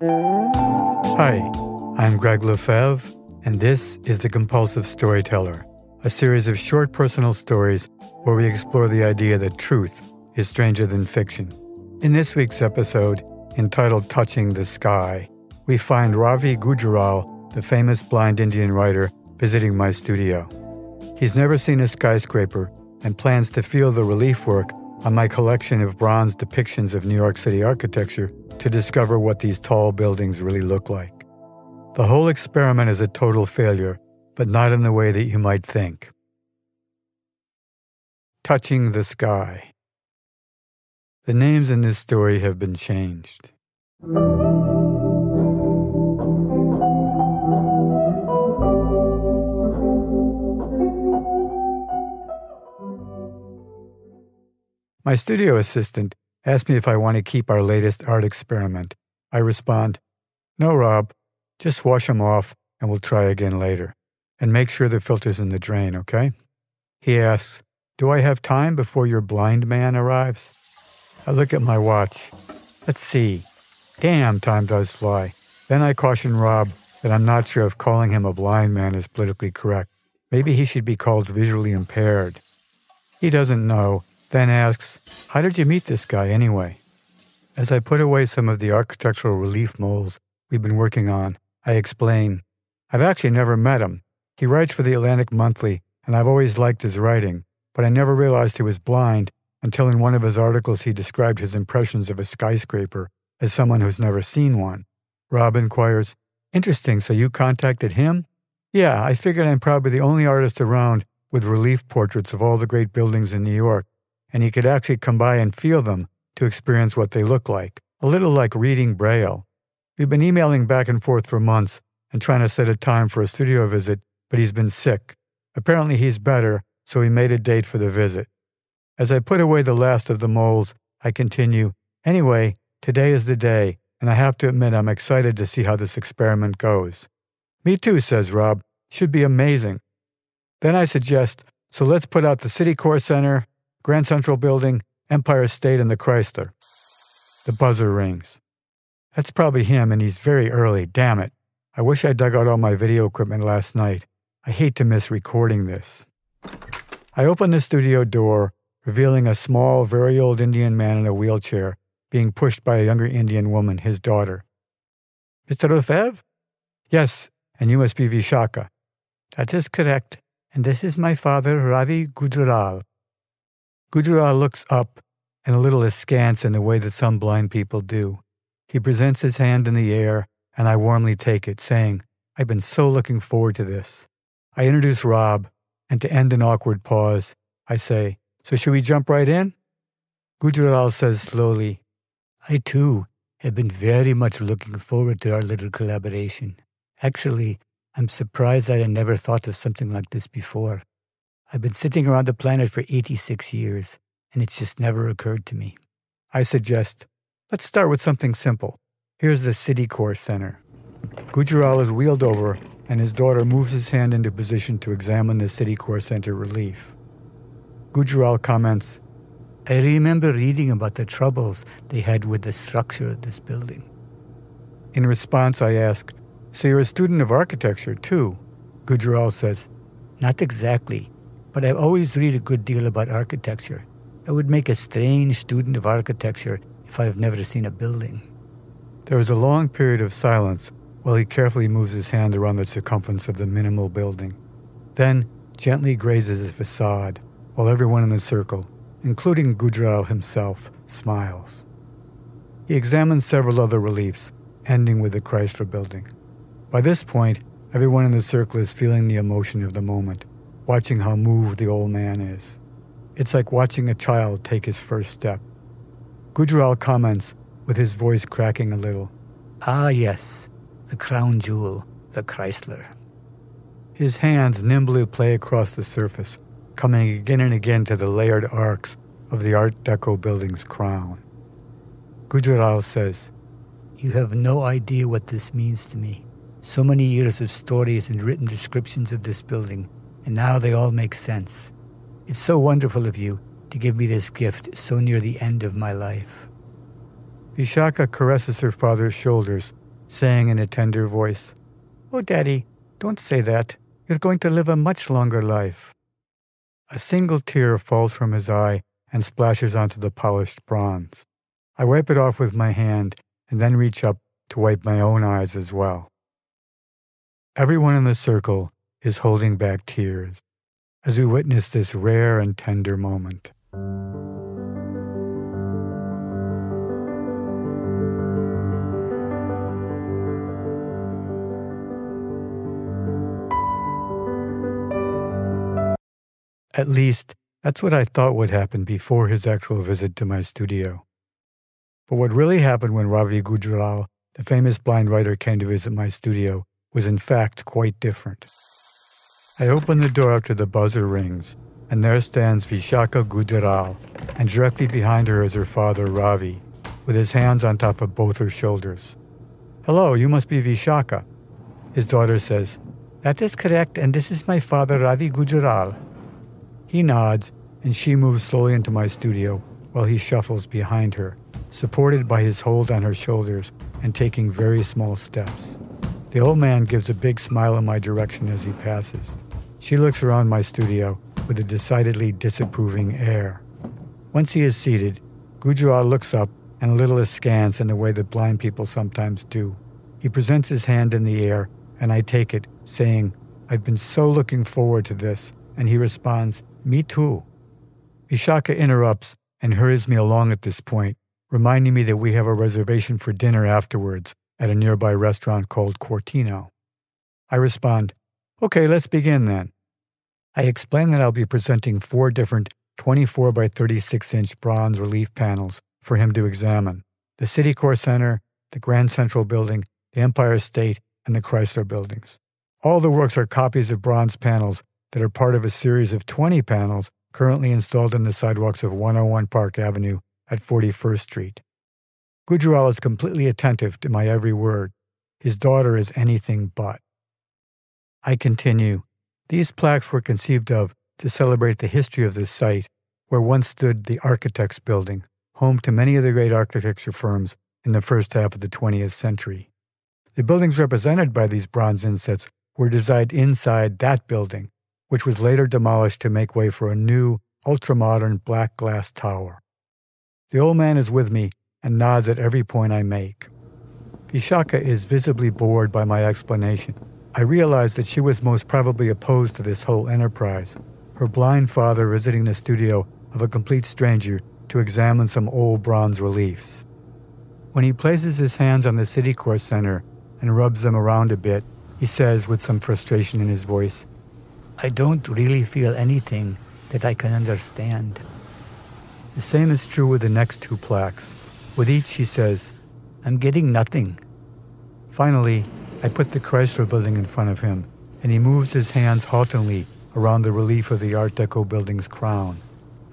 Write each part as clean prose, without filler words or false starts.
Hi, I'm Greg Lefebvre, and this is The Compulsive Storyteller, a series of short personal stories where we explore the idea that truth is stranger than fiction. In this week's episode, entitled Touching the Sky, we find Ravi Gujaral, the famous blind Indian writer, visiting my studio. He's never seen a skyscraper and plans to feel the relief work on my collection of bronze depictions of New York City architecture to discover what these tall buildings really look like. The whole experiment is a total failure, but not in the way that you might think. Touching the Sky. The names in this story have been changed. My studio assistant asked me if I want to keep our latest art experiment. I respond, "No, Rob, just wash them off and we'll try again later. And make sure the filter's in the drain, okay?" He asks, "Do I have time before your blind man arrives?" I look at my watch. Let's see. Damn, time does fly. Then I caution Rob that I'm not sure if calling him a blind man is politically correct. Maybe he should be called visually impaired. He doesn't know, then asks, "How did you meet this guy anyway?" As I put away some of the architectural relief molds we've been working on, I explain, "I've actually never met him. He writes for the Atlantic Monthly, and I've always liked his writing, but I never realized he was blind until in one of his articles he described his impressions of a skyscraper as someone who's never seen one." Rob inquires, "Interesting, so you contacted him?" "Yeah, I figured I'm probably the only artist around with relief portraits of all the great buildings in New York, and he could actually come by and feel them to experience what they look like, a little like reading Braille. We've been emailing back and forth for months and trying to set a time for a studio visit, but he's been sick. Apparently he's better, so we made a date for the visit." As I put away the last of the molds, I continue, "Anyway, today is the day, and I have to admit I'm excited to see how this experiment goes." "Me too," says Rob. "Should be amazing." Then I suggest, "So let's put out the Citicorp Center, Grand Central Building, Empire State, and the Chrysler." The buzzer rings. That's probably him, and he's very early. Damn it. I wish I dug out all my video equipment last night. I hate to miss recording this. I open the studio door, revealing a small, very old Indian man in a wheelchair being pushed by a younger Indian woman, his daughter. "Mr. Lefebvre?" "Yes, and you must be Vishaka." "That is correct, and this is my father, Ravi Gujaral." Gujaral looks up and a little askance in the way that some blind people do. He presents his hand in the air, and I warmly take it, saying, "I've been so looking forward to this." I introduce Rob, and to end an awkward pause, I say, "So should we jump right in?" Gujaral says slowly, "I too have been very much looking forward to our little collaboration. Actually, I'm surprised that I never thought of something like this before. I've been sitting around the planet for 86 years, and it's just never occurred to me." I suggest, "Let's start with something simple. Here's the Citicorp Center." Gujaral is wheeled over, and his daughter moves his hand into position to examine the Citicorp Center relief. Gujaral comments, "I remember reading about the troubles they had with the structure of this building." In response, I ask, "So you're a student of architecture, too?" Gujaral says, "Not exactly, but I've always read a good deal about architecture. I would make a strange student of architecture if I've never seen a building." There is a long period of silence while he carefully moves his hand around the circumference of the minimal building, then gently grazes its facade while everyone in the circle, including Gujaral himself, smiles. He examines several other reliefs, ending with the Chrysler Building. By this point, everyone in the circle is feeling the emotion of the moment, watching how moved the old man is. It's like watching a child take his first step. Gujaral comments, with his voice cracking a little, "Ah yes, the crown jewel, the Chrysler." His hands nimbly play across the surface, coming again and again to the layered arcs of the Art Deco building's crown. Gujaral says, "You have no idea what this means to me. So many years of stories and written descriptions of this building, and now they all make sense. It's so wonderful of you to give me this gift so near the end of my life." Vishaka caresses her father's shoulders saying in a tender voice, "Oh, Daddy, don't say that. You're going to live a much longer life." A single tear falls from his eye and splashes onto the polished bronze. I wipe it off with my hand and then reach up to wipe my own eyes as well. Everyone in the circle is holding back tears as we witness this rare and tender moment. At least, that's what I thought would happen before his actual visit to my studio. But what really happened when Ravi Gujral, the famous blind writer, came to visit my studio was in fact quite different. I open the door after the buzzer rings, and there stands Vishaka Gujral, and directly behind her is her father, Ravi, with his hands on top of both her shoulders. "Hello, you must be Vishaka." His daughter says, "That is correct, and this is my father, Ravi Gujral." He nods, and she moves slowly into my studio while he shuffles behind her, supported by his hold on her shoulders and taking very small steps. The old man gives a big smile in my direction as he passes. She looks around my studio with a decidedly disapproving air. Once he is seated, Gujral looks up and a little askance in the way that blind people sometimes do. He presents his hand in the air, and I take it, saying, "I've been so looking forward to this," and he responds, "Me too." Vishaka interrupts and hurries me along at this point, reminding me that we have a reservation for dinner afterwards at a nearby restaurant called Cortino. I respond, "Okay, let's begin then." I explain that I'll be presenting 4 different 24 by 36-inch bronze relief panels for him to examine: the Citicorp Center, the Grand Central Building, the Empire State, and the Chrysler Buildings. All the works are copies of bronze panels that are part of a series of 20 panels currently installed in the sidewalks of 101 Park Avenue at 41st Street. Gujral is completely attentive to my every word. His daughter is anything but. I continue. These plaques were conceived of to celebrate the history of this site, where once stood the Architects Building, home to many of the great architecture firms in the first half of the 20th century. The buildings represented by these bronze insets were designed inside that building, which was later demolished to make way for a new, ultra-modern black glass tower. The old man is with me and nods at every point I make. Vishaka is visibly bored by my explanation. I realize that she was most probably opposed to this whole enterprise, her blind father visiting the studio of a complete stranger to examine some old bronze reliefs. When he places his hands on the Citicorp Center and rubs them around a bit, he says with some frustration in his voice, "I don't really feel anything that I can understand." The same is true with the next 2 plaques. With each, he says, "I'm getting nothing." Finally, I put the Chrysler Building in front of him, and he moves his hands haltingly around the relief of the Art Deco building's crown.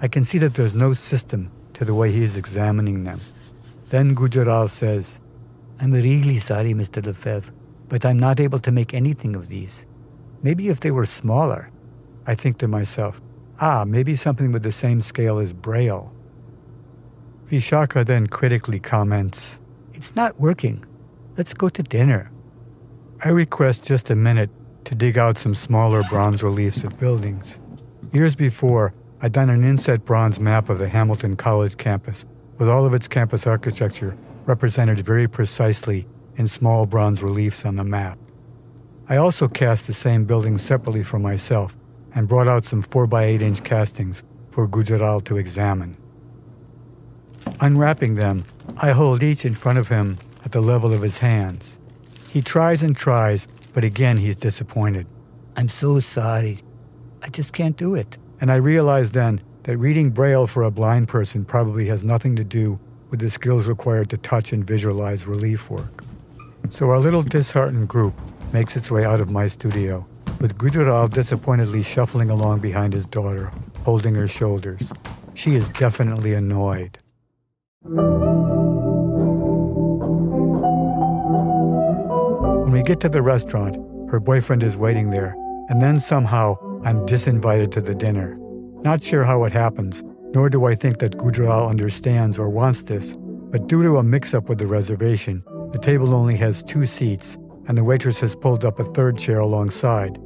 I can see that there's no system to the way he is examining them. Then Gujral says, "I'm really sorry, Mr. Lefebvre, but I'm not able to make anything of these. Maybe if they were smaller." I think to myself, maybe something with the same scale as Braille. Vishaka then critically comments, "It's not working. Let's go to dinner." I request just a minute to dig out some smaller bronze reliefs of buildings. Years before, I'd done an inset bronze map of the Hamilton College campus, with all of its campus architecture represented very precisely in small bronze reliefs on the map. I also cast the same building separately for myself and brought out some 4x8-inch castings for Gujral to examine. Unwrapping them, I hold each in front of him at the level of his hands. He tries and tries, but again he's disappointed. "I'm so sorry. I just can't do it." And I realize then that reading Braille for a blind person probably has nothing to do with the skills required to touch and visualize relief work. So our little disheartened group makes its way out of my studio, with Gujral disappointedly shuffling along behind his daughter, holding her shoulders. She is definitely annoyed. When we get to the restaurant, her boyfriend is waiting there, and then somehow I'm disinvited to the dinner. Not sure how it happens, nor do I think that Gujral understands or wants this, but due to a mix-up with the reservation, The table only has 2 seats, and the waitress has pulled up a 3rd chair alongside.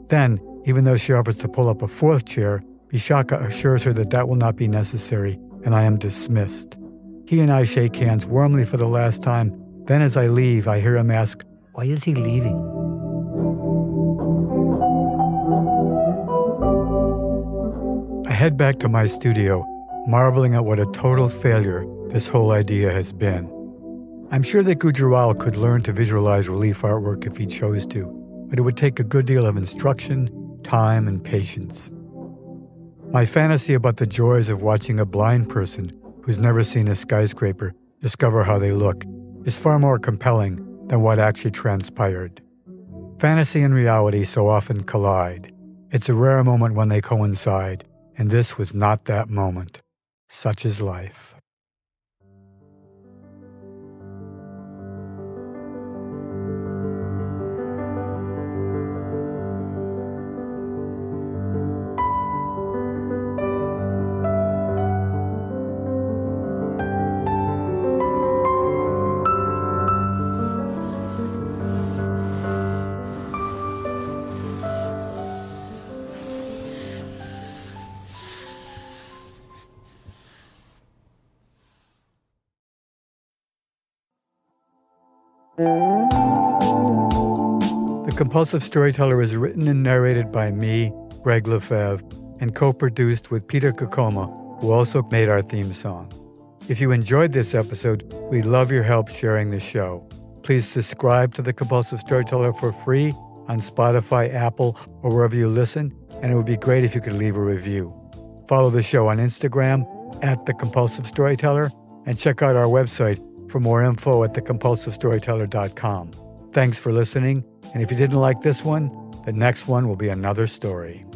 Then, even though she offers to pull up a 4th chair, Vishaka assures her that will not be necessary, and I am dismissed. He and I shake hands warmly for the last time. Then as I leave, I hear him ask, "Why is he leaving?" I head back to my studio, marveling at what a total failure this whole idea has been. I'm sure that Gujaral could learn to visualize relief artwork if he chose to, but it would take a good deal of instruction, time, and patience. My fantasy about the joys of watching a blind person who's never seen a skyscraper discover how they look is far more compelling than what actually transpired. Fantasy and reality so often collide. It's a rare moment when they coincide, and this was not that moment. Such is life. The Compulsive Storyteller is written and narrated by me, Greg Lefebvre, and co-produced with Peter Kokoma, who also made our theme song. If you enjoyed this episode, we'd love your help sharing the show. Please subscribe to The Compulsive Storyteller for free on Spotify, Apple, or wherever you listen, and it would be great if you could leave a review. Follow the show on Instagram @The Compulsive Storyteller, and check out our website for more info at thecompulsivestoryteller.com. Thanks for listening, and if you didn't like this one, the next one will be another story.